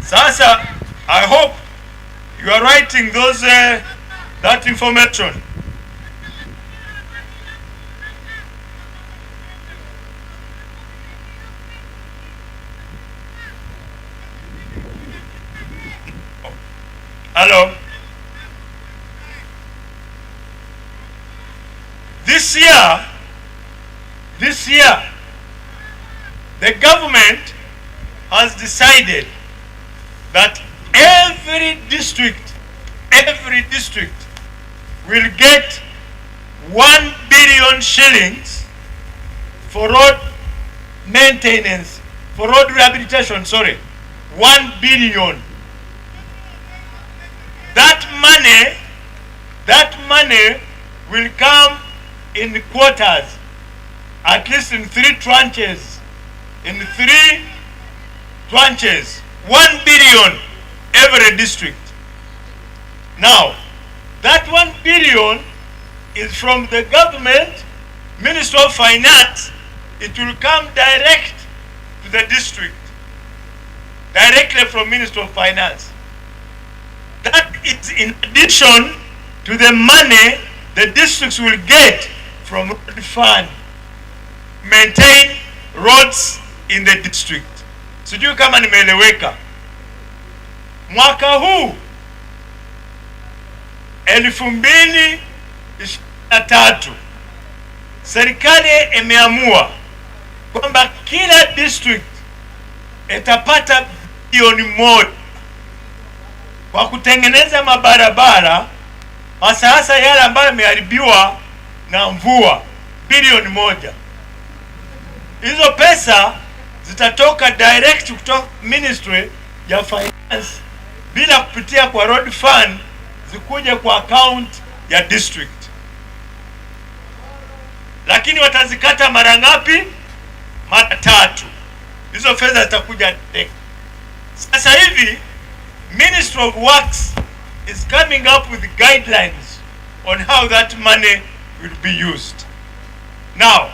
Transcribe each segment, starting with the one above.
Sasa, I hope you are writing those that information. Hello. This year, the government has decided that every district will get 1 billion shillings for road maintenance, for road rehabilitation, 1 billion. That money will come in quarters, at least in 3 tranches. 1 billion every district. Now, that 1 billion is from the government, Ministry of Finance. It will come direct to the district, directly from Ministry of Finance. That is in addition to the money the districts will get from road fund, maintain roads in the district. Sijui kama nimeeleweka. Mwaka huu 2023 serikali imeamua kwamba kila district itapata bilioni 1 kwa kutengeneza mabarabara, hasa yale ambayo yameharibiwa na mvua, bilioni 1. Hizo pesa zitatoka direct kutoka Ministry ya Finance bila kupitia kwa road fund, zikuje kwa account ya district. Lakini watazikata mara ngapi? Mara 3. Hizo fedha zitakuja direct. Sasa hivi Ministry of Works is coming up with guidelines on how that money will be used. Now,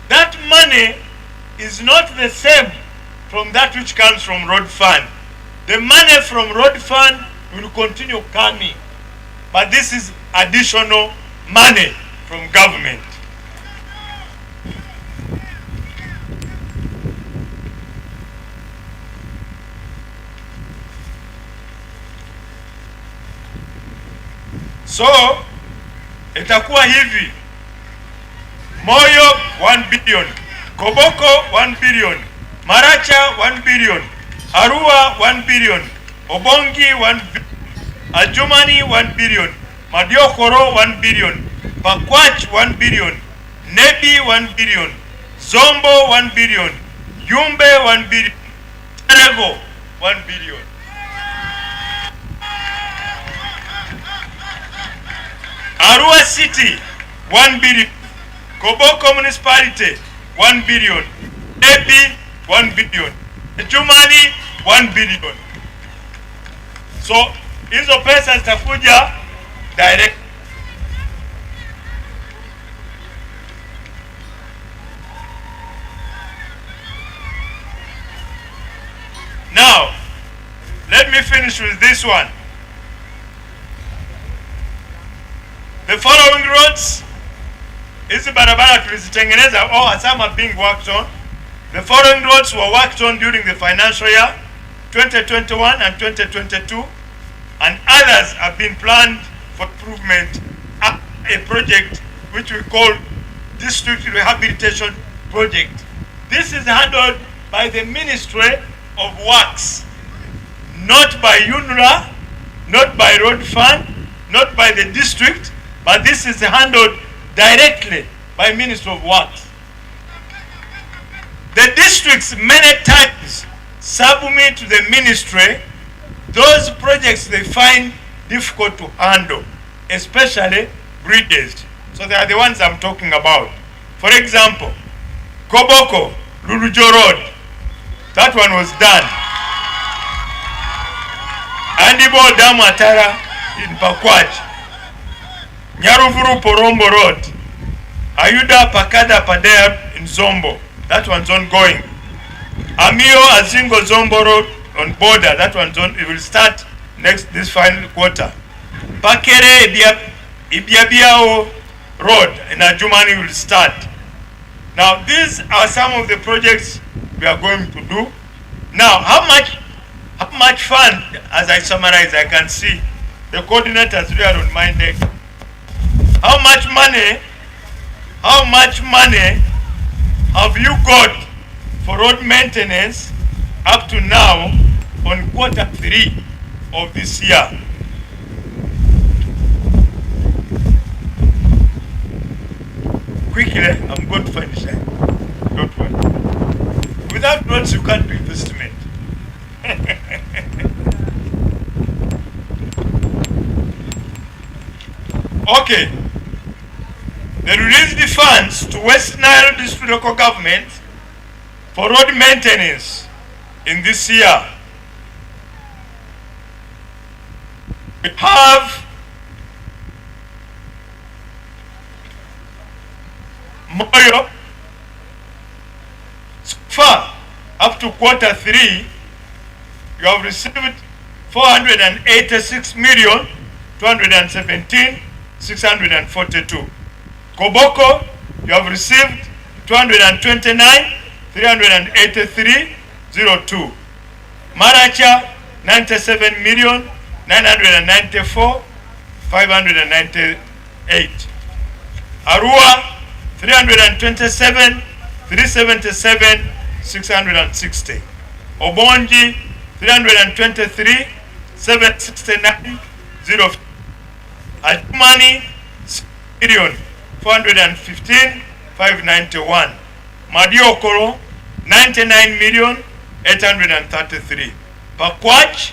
that money is not the same from that which comes from road fund. The money from road fund will continue coming, but this is additional money from government. So, itakuwa hivi: Moyo 1 billion, Koboko 1 billion, Maracha 1 billion, Arua 1 billion, Obongi 1 billion, Adjumani 1 billion, Madiokoro 1 billion, Pakwach 1 billion, Nebi 1 billion, Zombo 1 billion, Yumbe 1 billion, Terego 1 billion. Arua City 1 billion, Koboko Municipality 1 billion, Nebi 1 billion, Adjumani 1 billion. So hizo pesa zitakuja direct. Now, let me finish with this one. The following roads, hizi barabara tulizitengeneza, some are being worked on. The following roads were worked on during the financial year 2021 and 2022, and others have been planned for improvement. A project which we call District Rehabilitation Project. This is handled by the Ministry of Works, not by UNRA, not by Road Fund, not by the district, but this is handled directly by Ministry of Works. The districts many times submit to the ministry those projects they find difficult to handle, especially bridges. So they are the ones I'm talking about. For example, Koboko, Lulujo Road, that one was done. Andibo Damu Atara in Pakwach, Nyaruvuru Porombo Road, Ayuda Pakada Padea in Zombo, that one's ongoing. Amio Azingo Zombo Road, on border. That one's on. It will start this final quarter. Bakere Ibiabiao Road in Adjumani will start. Now these are some of the projects we are going to do. Now how much fund, as I summarize, I can see the coordinators there on my neck. How much money have you got for road maintenance up to now on Q3 of this year? Quickly, I'm going to finish that. Don't worry. Without roads, you can't do investment. Okay. They released the funds to West Nile District Local Government for road maintenance in this year. We have Moyo. So far, up to Q3, you have received 486,217,642. Koboko, you have received 229,383,02. Maracha, 97,994,598. Arua, 327,377,660. Obonji, 323,769,0. Adjumani, 6,415,591. Madiokoro, 99,833,000. Pakwach,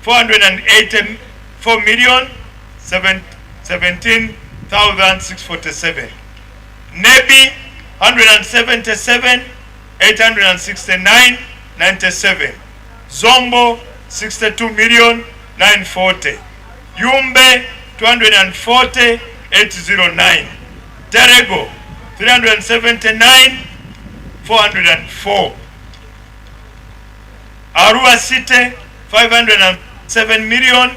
484,017,647. Nebi, 177,869,97. Zombo, 62,940,000. Yumbe, 240,809. Terego, 379,404. Arua City, 507 million.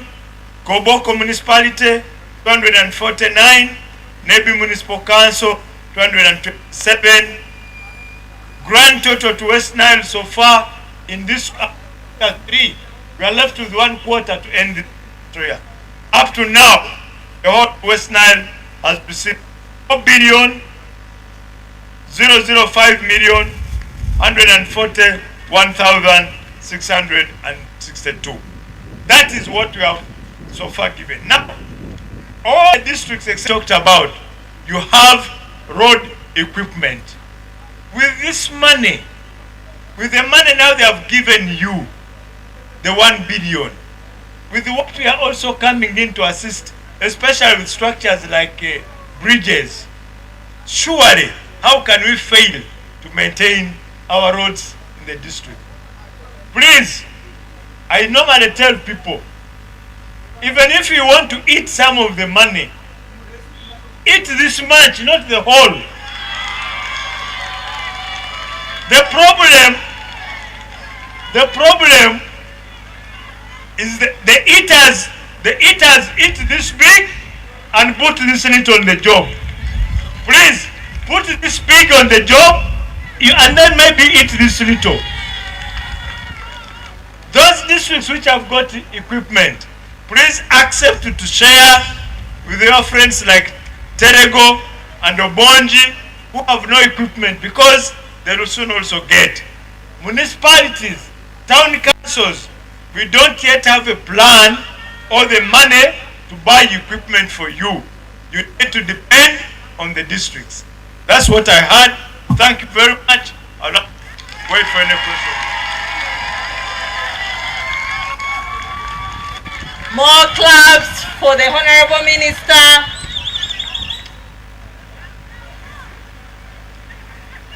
Koboko Municipality, 249. Nebi Municipal Council, 227. Grand total to West Nile so far in this Q3, we are left with 1 quarter to end the year. Up to now, the whole West Nile has received 4,000,141,662. That is what we have so far given. Now, all the districts talked about, you have road equipment. With this money, with the money now they have given you, the 1 billion, with what we are also coming in to assist, especially with structures like bridges, surely, how can we fail to maintain our roads in the district? Please, I normally tell people, even if you want to eat some of the money, eat this much, not the whole. The problem is the eaters eat this big and put this little on the job. Please, put this big on the job and then maybe eat this little. Those districts which have got equipment, please accept to share with your friends like Terego and Obonji who have no equipment, because they will soon also get. Municipalities, town councils, we don't yet have a plan or the money to buy equipment for you. You need to depend on the districts. That's what I had. Thank you very much. I'll wait for any question. More claps for the Honorable Minister.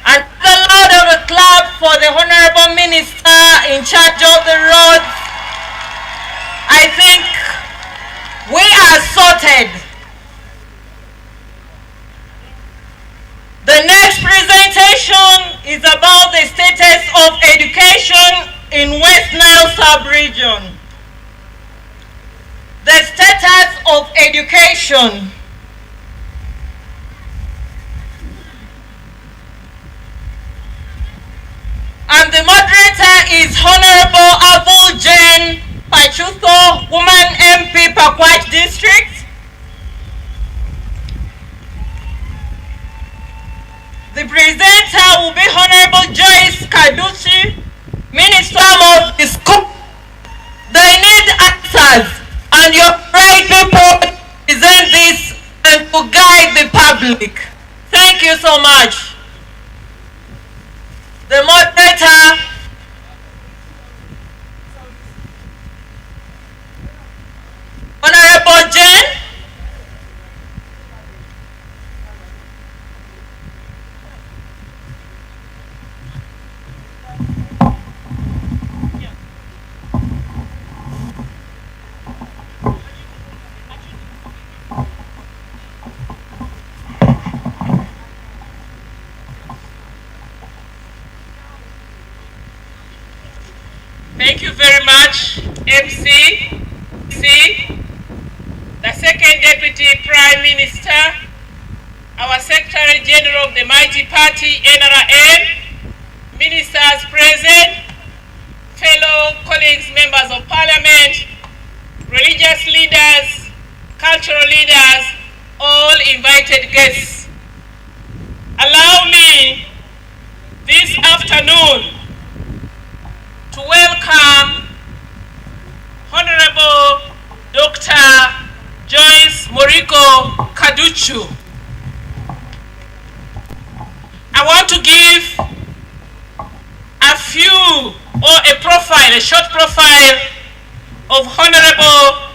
And the loud of a clap for the Honorable Minister in charge of the roads. I think we are sorted. The next presentation is about the status of education in West Nile sub-region. The status of education. And the moderator is Honorable Abu Jane Pachuto, Woman MP, Pakwach District. The presenter will be Honorable Joyce Kaduchi, Minister of the School. They need answers, and you're right people to present this and to guide the public. Thank you so much. The moderator, Honorable Jane. Thank you very much, MC, the Second Deputy Prime Minister, our Secretary General of the Mighty Party, NRM, Ministers present, fellow colleagues, members of Parliament, religious leaders, cultural leaders, all invited guests. Allow me this afternoon to welcome Honorable Dr. Joyce Moriko Kaduchu. I want to give a short profile of Honorable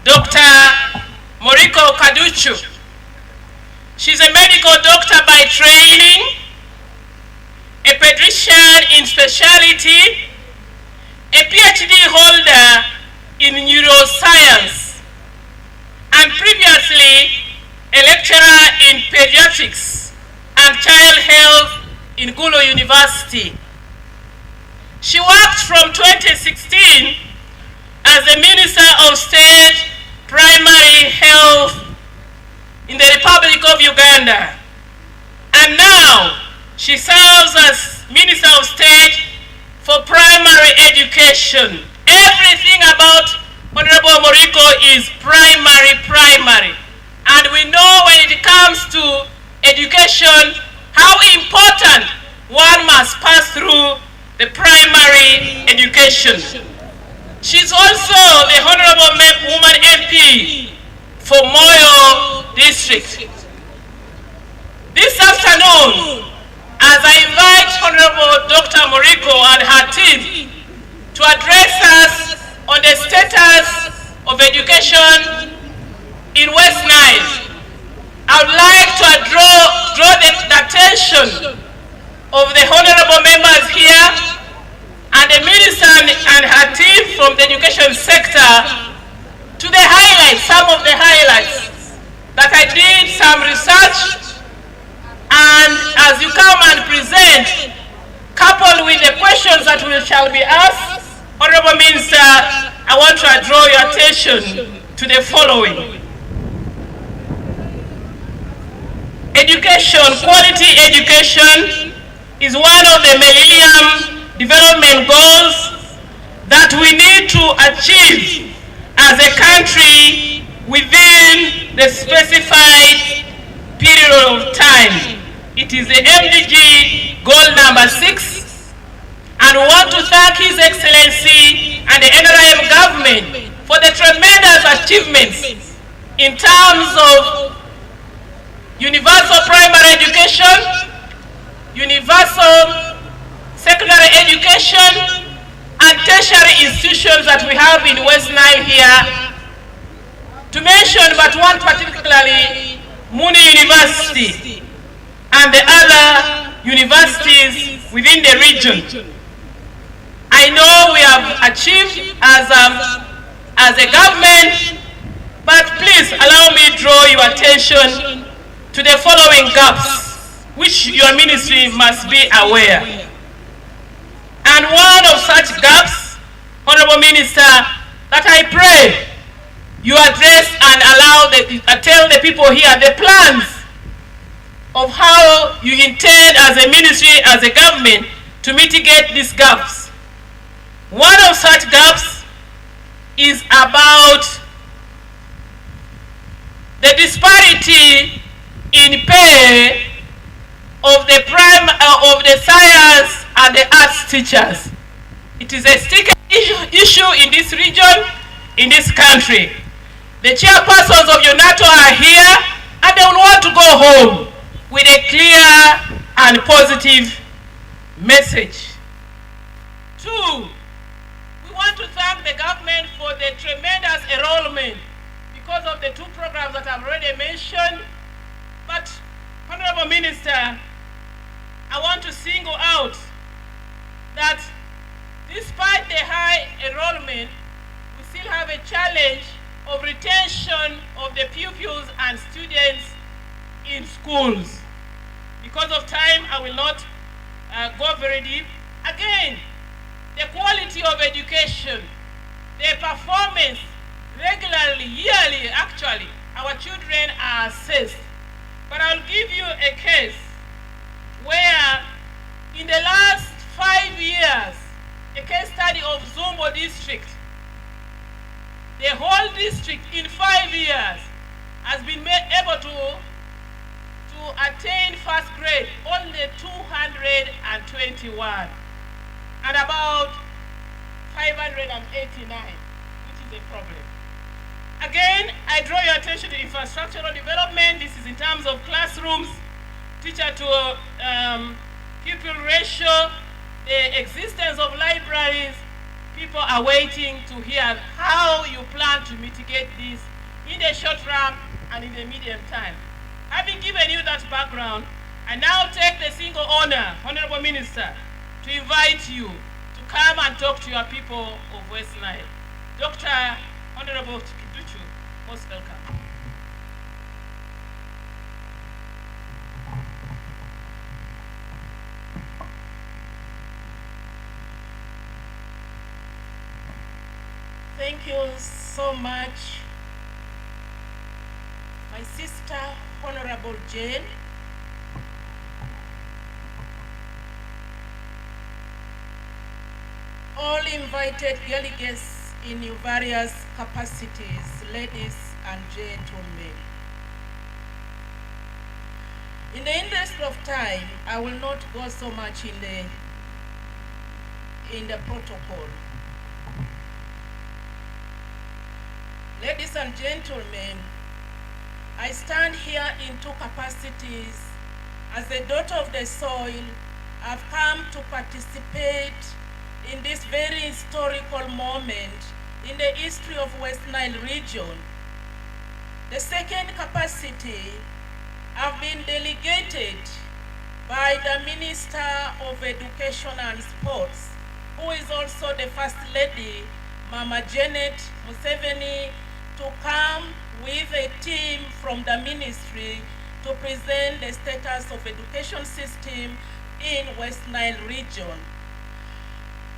Dr. Moriko Kaduchu. She's a medical doctor by training, a pediatrician in specialty, a PhD holder in neuroscience, and previously a lecturer in pediatrics and child health in Gulu University. She worked from 2016 as the Minister of State Primary Health in the Republic of Uganda, and now she serves as Minister of State for Primary Education. Everything about Honorable Moriko is primary. And we know when it comes to education, how important one must pass through the primary education. She's also the Honorable Woman MP for Moyo District. This afternoon, as I invite Honorable Dr. Moriko and her team to address us on the status of education in West Nile, I would like to draw the attention of the honorable members here and the minister and her team from the education sector to the highlights, some of the highlights that I did some research. And as you come and present, coupled with the questions that shall be asked, Honorable Minister, I want to draw your attention to the following. Education, quality education is one of the Millennium Development Goals that we need to achieve as a country within the specified period of time. It is the MDG goal number 6, and we want to thank His Excellency and the NRM government for the tremendous achievements in terms of universal primary education, universal secondary education, and tertiary institutions that we have in West Nile here. To mention but one particularly, Muni University and the other universities within the region. I know we have achieved as a government, but please allow me to draw your attention to the following gaps, which your ministry must be aware. And one of such gaps, Honorable Minister, that I pray you address and tell the people here the plans of how you intend as a ministry, as a government, to mitigate these gaps. One of such gaps is about the disparity in pay of the science and the arts teachers. It is a sticky issue in this region, in this country. The chairpersons of UNATO are here, and they will want to go home with a clear and positive message. Two, we want to thank the government for the tremendous enrollment because of the two programs that I've already mentioned. But, Honorable Minister, I want to single out that despite the high enrollment, we still have a challenge of retention of the pupils and students in schools. Because of time, I will not go very deep. Again, the quality of education, the performance, regularly, yearly, actually, our children are assessed. But I'll give you a case where in the last 5 years, a case study of Zumbo district, the whole district in 5 years has been able to attain first grade only 221 and about 589, which is a problem. Again, I draw your attention to infrastructural development. This is in terms of classrooms, teacher to pupil ratio, the existence of libraries. People are waiting to hear how you plan to mitigate this in the short run and in the medium time. Having given you that background, I now take the single honor, Honorable Minister, to invite you to come and talk to your people of West Nile. Dr. Honorable Kiduchu, most welcome. Thank you so much, my sister, Honorable Jane. All invited delegates in your various capacities, ladies and gentlemen. In the interest of time, I will not go so much in the protocol. Ladies and gentlemen, I stand here in two capacities. As a daughter of the soil, I've come to participate in this very historical moment in the history of West Nile region. The second capacity, I've been delegated by the Minister of Education and Sports, who is also the First Lady, Mama Janet Museveni, to come with a team from the ministry to present the status of education system in West Nile region.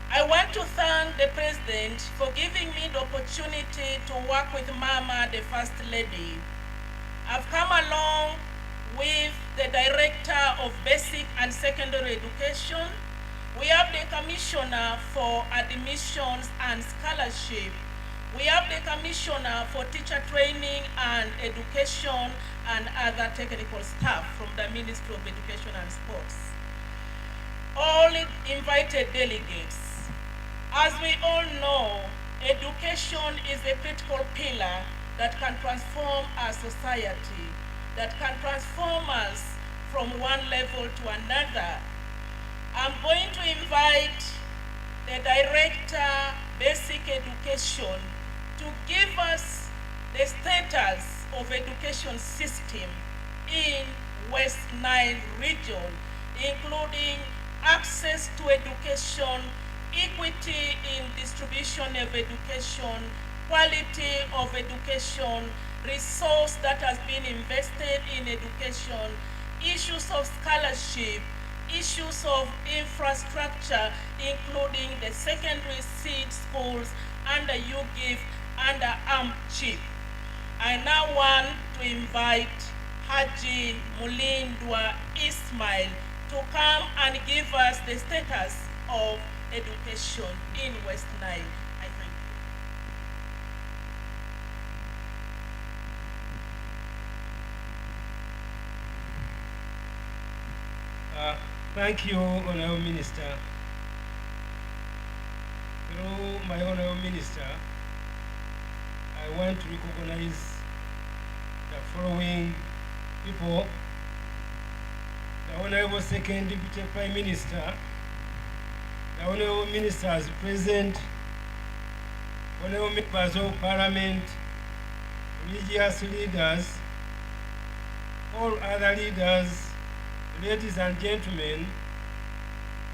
I want to thank the President for giving me the opportunity to work with Mama, the First Lady. I've come along with the Director of Basic and Secondary Education. We have the Commissioner for Admissions and Scholarship. We have the Commissioner for Teacher Training and Education and other technical staff from the Ministry of Education and Sports. All invited delegates. As we all know, education is a critical pillar that can transform our society, that can transform us from one level to another. I'm going to invite the Director, Basic Education, to give us the status of education system in West Nile region, including access to education, equity in distribution of education, quality of education, resource that has been invested in education, issues of scholarship, issues of infrastructure, including the secondary seed schools under UGIF under Chief. I now want to invite Haji Mulindwa Ismail to come and give us the status of education in West Nile. I thank you. Thank you, Honorable Minister. Through my Honorable Minister, I want to recognize the following people: the Honorable Second Deputy Prime Minister, the Honorable Ministers present, Honorable Members of Parliament, religious leaders, all other leaders, ladies and gentlemen,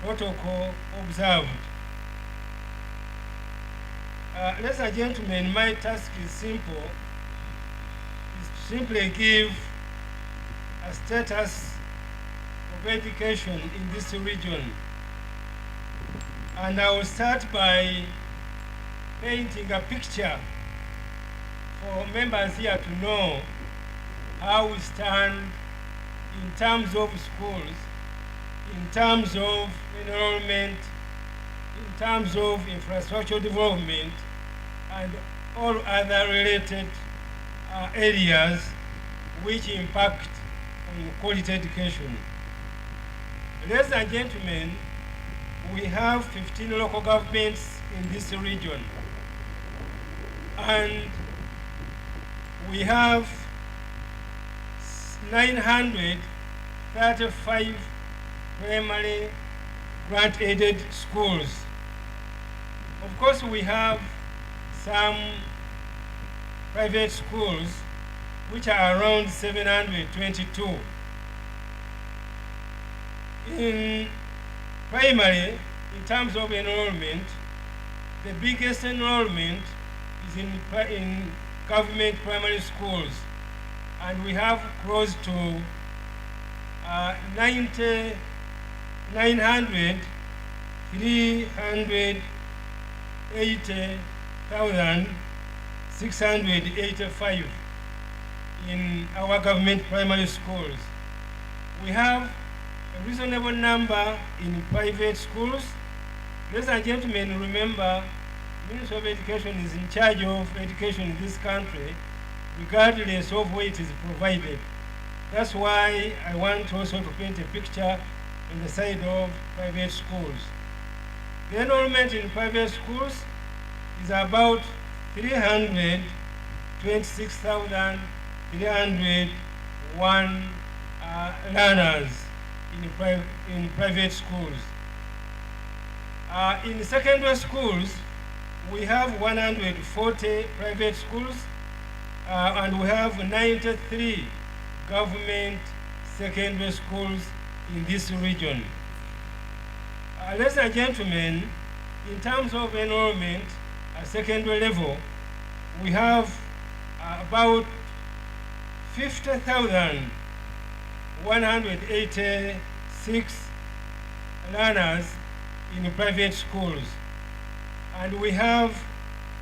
protocol observed. Ladies and gentlemen, my task is simple. Is to simply give a status of education in this region. And I will start by painting a picture for members here to know how we stand in terms of schools, in terms of enrollment, in terms of infrastructure development, and all other related areas which impact on quality education. Ladies and gentlemen, we have 15 local governments in this region, and we have 935 primary grant-aided schools. Of course, we have some private schools which are around 722. In primary, in terms of enrollment, the biggest enrollment is in government primary schools, and we have close to 380,685 in our government primary schools. We have a reasonable number in private schools. Ladies and gentlemen, remember, the Ministry of Education is in charge of education in this country, regardless of where it is provided. That's why I want also to paint a picture on the side of private schools. The enrollment in private schools is about 326,301 learners in private schools. In secondary schools, we have 140 private schools, and we have 93 government secondary schools in this region. Ladies and gentlemen, in terms of enrollment at secondary level, we have about 50,186 learners in private schools, and we have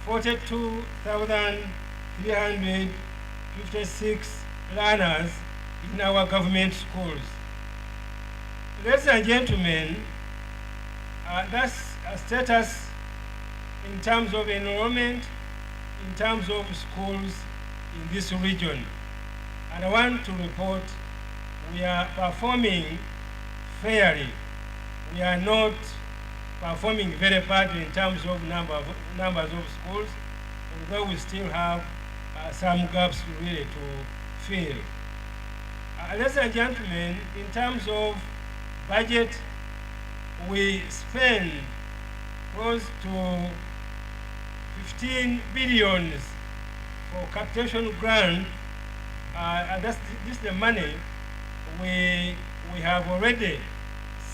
42,356 learners in our government schools. Ladies and gentlemen, that's a status in terms of enrollment, in terms of schools in this region. And I want to report we are performing fairly. We are not performing very badly in terms of numbers of schools, although we still have some gaps really to fill. Ladies and gentlemen, in terms of budget, we spend close to 15 billion for capitation grant, and this is the money we have already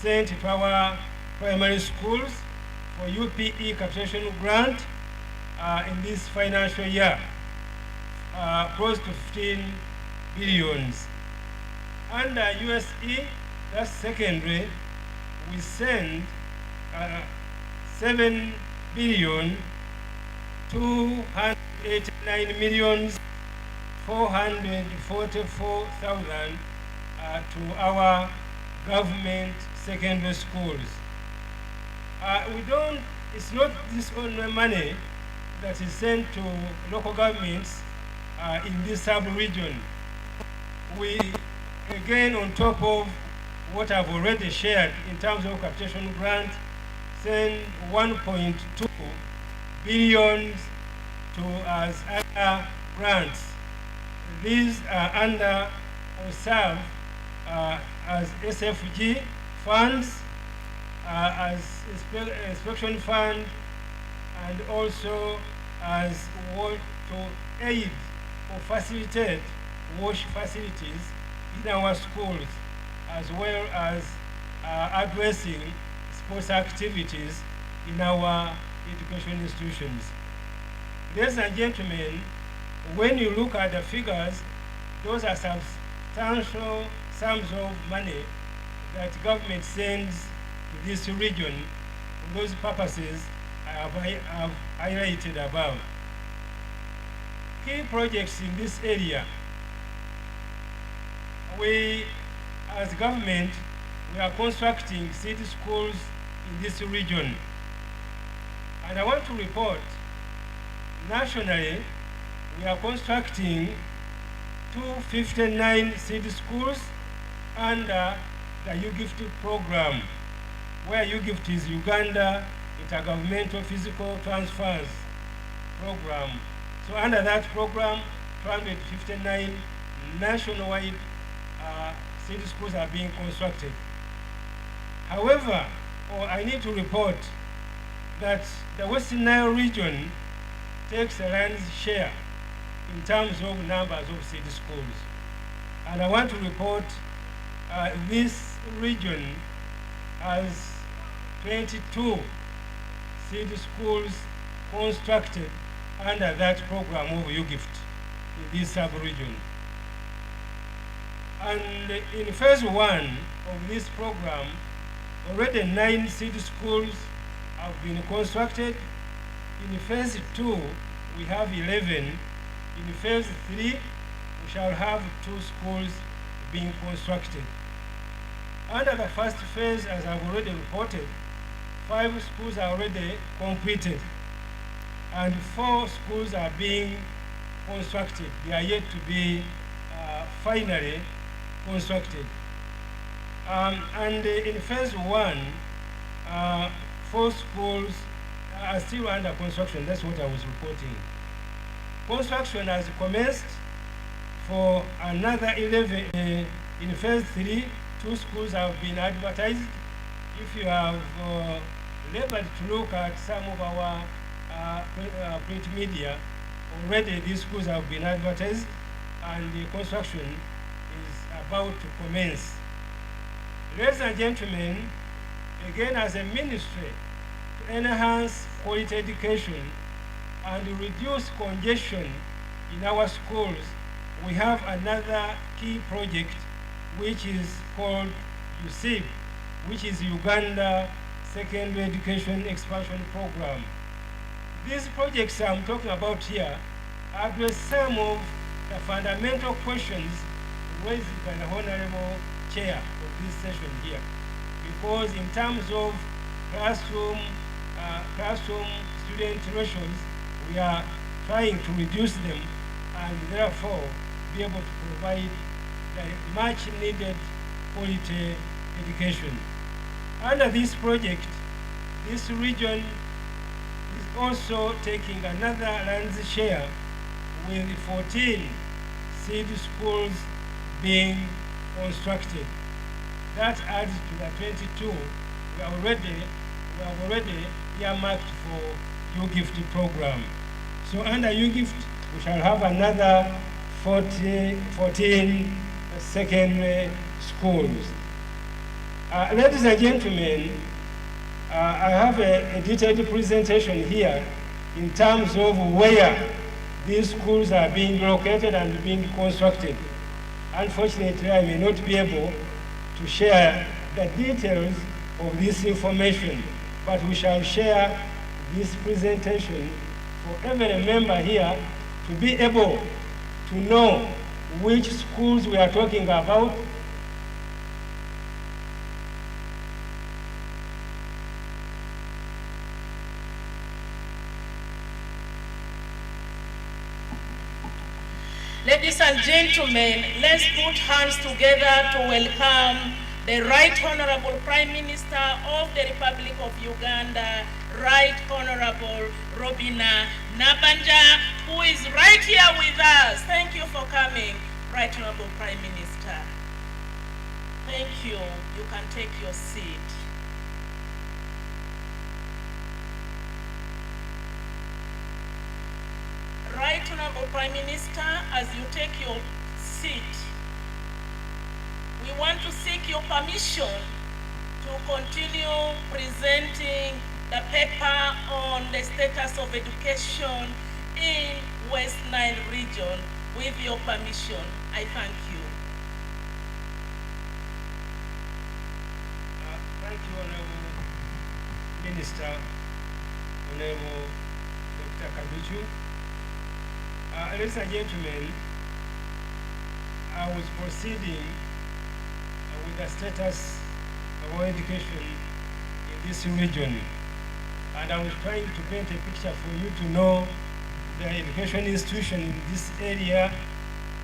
sent to our primary schools for UPE capitation grant in this financial year, close to 15 billion. Under USE, that's secondary, we send 7 billion 289 millions 444,000 to our government secondary schools. It's not this only money that is sent to local governments in this sub-region. We, again, on top of what I've already shared in terms of capitation grant, send 1.2 billion to as other grants. These are under or serve as SFG funds, as inspection fund, and also as to aid or facilitate wash facilities in our schools, as well as addressing sports activities in our education institutions. Ladies and gentlemen, when you look at the figures, those are substantial sums of money that government sends to this region for those purposes I have highlighted above. Key projects in this area. We, as government, we are constructing city schools in this region. And I want to report, nationally, we are constructing 259 city schools under the UGIFT program, where UGIFT is Uganda Intergovernmental Physical Transfers Program. So under that program, 259 nationwide city schools are being constructed. However, I need to report that the Western Nile region takes a lion's share in terms of numbers of city schools. And I want to report this region has 22 city schools constructed under that program of UGIFT in this sub-region. And in phase 1 of this program, already 9 city schools have been constructed. In phase 2, we have 11. In phase 3, we shall have 2 schools being constructed. Under the first phase, as I've already reported, 5 schools are already completed, and 4 schools are being constructed. They are yet to be finally constructed. And in phase 1, 4 schools are still under construction. That's what I was reporting. Construction has commenced for another 11. In phase 3, 2 schools have been advertised. If you have labored to look at some of our print media, already these schools have been advertised and the construction is about to commence. Ladies and gentlemen, again, as a ministry, to enhance quality education and reduce congestion in our schools, we have another key project which is called USIP, which is Uganda Secondary Education Expansion Program. These projects I'm talking about here address some of the fundamental questions raised by the Honorable Chair of this session here. Because in terms of classroom student ratios, we are trying to reduce them and therefore be able to provide the much needed quality education. Under this project, this region is also taking another lion's share with 14 city schools being constructed. That adds to the 22 we have already earmarked for UGIFT program. So under UGIFT, we shall have another 14 secondary schools. Ladies and gentlemen, I have a detailed presentation here in terms of where these schools are being located and being constructed. Unfortunately, I may not be able to share the details of this information, but we shall share this presentation for every member here to be able to know which schools we are talking about. Ladies and gentlemen, let's put hands together to welcome the Right Honorable Prime Minister of the Republic of Uganda, Right Honorable Robina Nabbanja, who is right here with us. Thank you for coming, Right Honorable Prime Minister. Thank you. You can take your seat. Right Honorable Prime Minister, as you take your seat, we want to seek your permission to continue presenting the paper on the status of education in West Nile region. With your permission, I thank you. Thank you, Honorable Minister, Honorable Dr. Kaduchu. Ladies and gentlemen, I was proceeding with the status of our education in this region, and I was trying to paint a picture for you to know the education institution in this area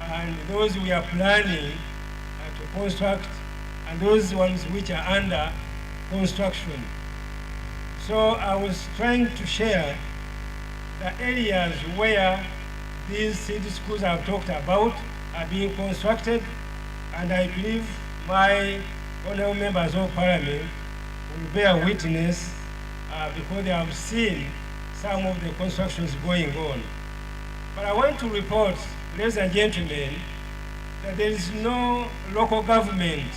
and those we are planning to construct and those ones which are under construction. So I was trying to share the areas where these city schools I've talked about are being constructed, and I believe my honorable members of parliament will bear witness because they have seen some of the constructions going on. But I want to report, ladies and gentlemen, that there is no local government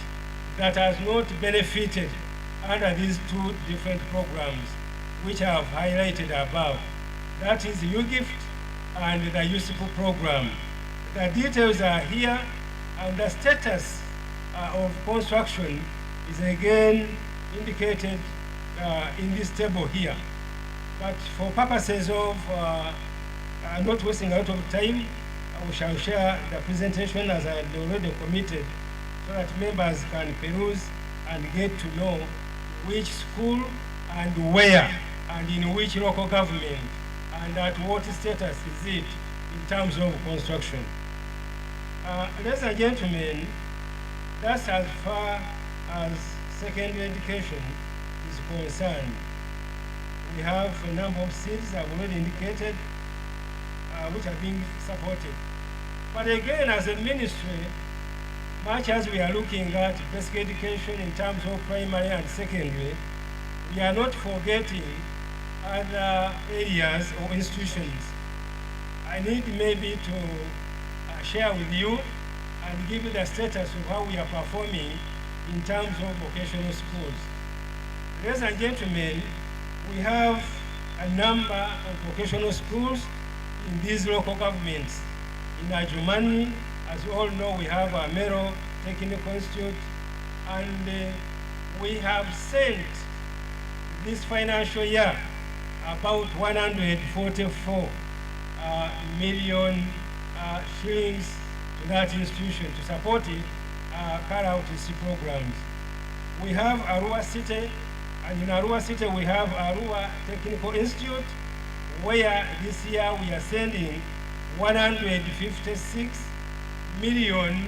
that has not benefited under these two different programs which I have highlighted above. That is UGIFT and the USIPO program. The details are here, and the status of construction is again indicated in this table here. But for purposes of not wasting a lot of time, we shall share the presentation as I had already committed, so that members can peruse and get to know which school and where and in which local government and at what status is it in terms of construction. Ladies and gentlemen, that's as far as secondary education is concerned. We have a number of seats I've already indicated which are being supported. But again, as a ministry, much as we are looking at basic education in terms of primary and secondary, we are not forgetting other areas or institutions. I need maybe to share with you and give you the status of how we are performing in terms of vocational schools. Ladies and gentlemen, we have a number of vocational schools in these local governments. In Adjumani, as you all know, we have a Mero Technical Institute, and we have sent this financial year about 144 million shillings to that institution to support it, carry out its programs. We have Arua City, and in Arua City we have Arua Technical Institute, where this year we are sending 156 million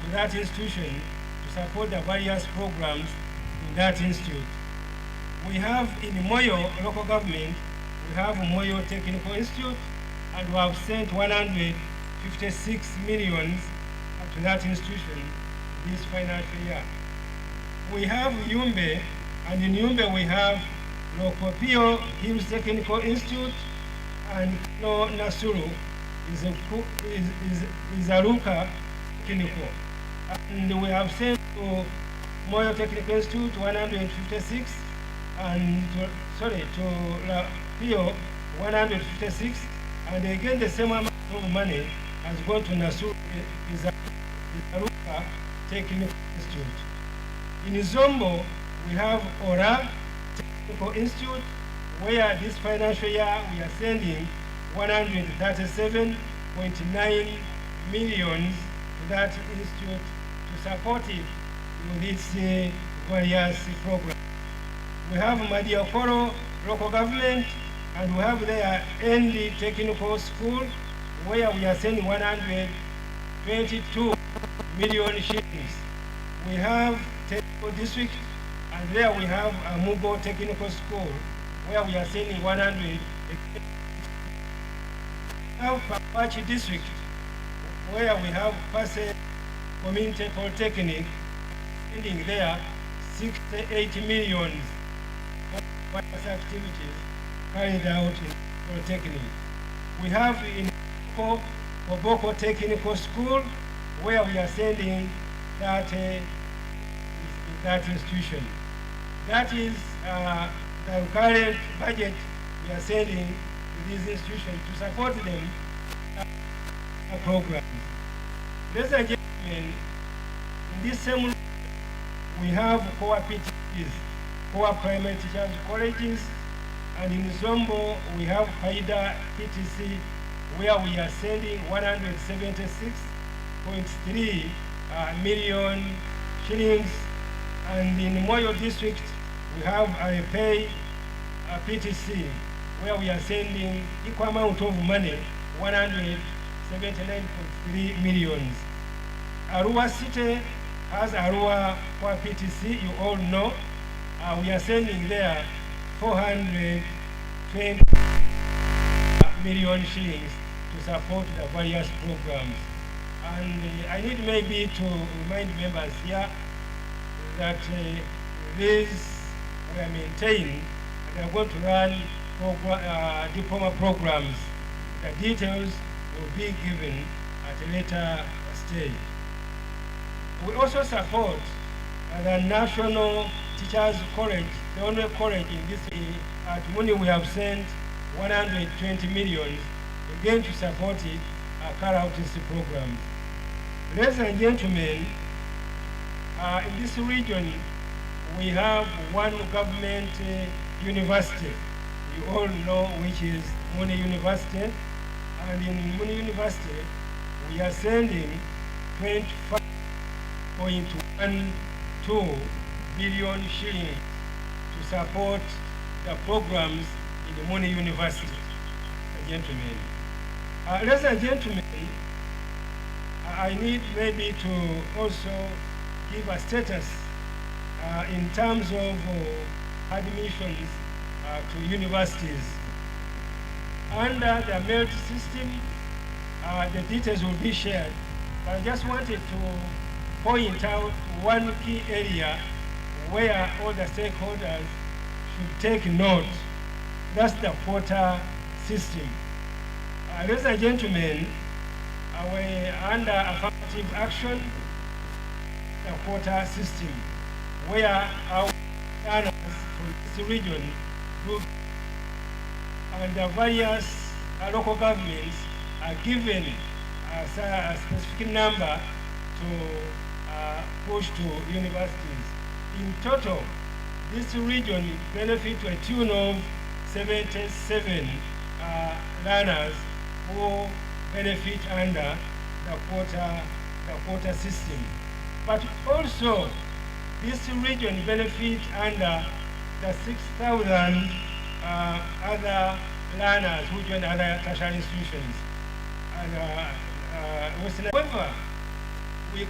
to that institution to support the various programs in that institute. We have in Moyo local government, we have Moyo Technical Institute, and we have sent 156 million to that institution this financial year. We have Yumbe, and in Yumbe we have Lokopio Hills Technical Institute, and no Nasuru is Aruka Technical. And we have sent to Moyo Technical Institute 156, and to Pio 156, and again the same amount of money has gone to Nasuru is Aruka Technical Institute. In Zombo, we have ORA Technical Institute, where this financial year we are sending 137.9 million to that institute to support it with its various programs. We have Madiakoro local government, and we have their ND Technical School, where we are sending 122 million shillings. We have Technical District, and there we have Mugo Technical School, where we are sending 100. We have Papachi District, where we have Pase Community Polytechnic, sending there 68 million for various activities carried out in Polytechnic. We have in Oboko Technical School, where we are sending that institution. That is the current budget we are sending to these institutions to support them programs. Ladies and gentlemen, in this same we have core PTCs, core primary teachers colleges, and in Zombo we have Haida PTC, where we are sending 176.3 million shillings, and in Moyo district we have a pay PTC, where we are sending equal amount of money, 179.3 million. Arua City has Arua for PTC, you all know. We are sending there 420 million shillings to support the various programs. And I need maybe to remind members here that these were maintained, and they are going to run diploma programs. The details will be given at a later stage. We also support the National Teachers College, the only college in this at Muni. We have sent 120 million again to support it, carry out these programs. Ladies and gentlemen, in this region we have one government university, you all know, which is Muni University, and in Muni University we are sending 25.12 billion shillings to support the programs in the Muni University. Gentlemen, ladies and gentlemen, I need maybe to also give a status in terms of admissions to universities. Under the merit system, the details will be shared. I just wanted to point out one key area where all the stakeholders should take note. That's the quota system. Ladies and gentlemen, we're under affirmative action, the quota system, where our learners from this region group and the various local governments are given a specific number to push to universities. In total, this region benefits to a tune of 77 learners who benefit under the quota system. But also, this region benefits under the 6,000 other learners who join other tertiary institutions. And however, we